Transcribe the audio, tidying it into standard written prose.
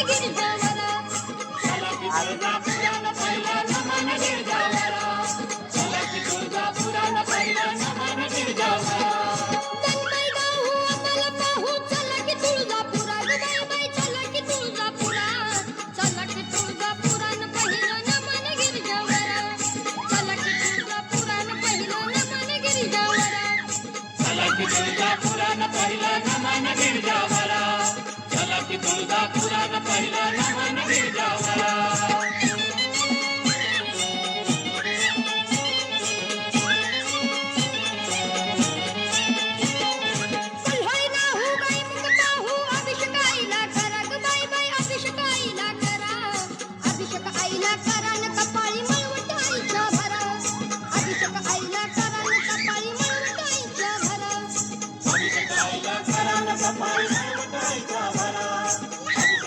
गिरजावर चला की तुळजापुरानं पहिलं नमन गिरजावर चला की तुळजापुरानं पहिलं नमन गिरजावर तन्मय गाऊ आम्हाला पाहू चला की तुळजापुरा ग बाई बाई चला की तुळजापुरा चला की तुळजापुरानं पहिलं नमन गिरजावर चला की तुळजापुरानं पहिलं नमन गिरजावर चला की तुळजापुरानं पहिलं नमन गिरजावर चला की तुळजापुरानं पहिलं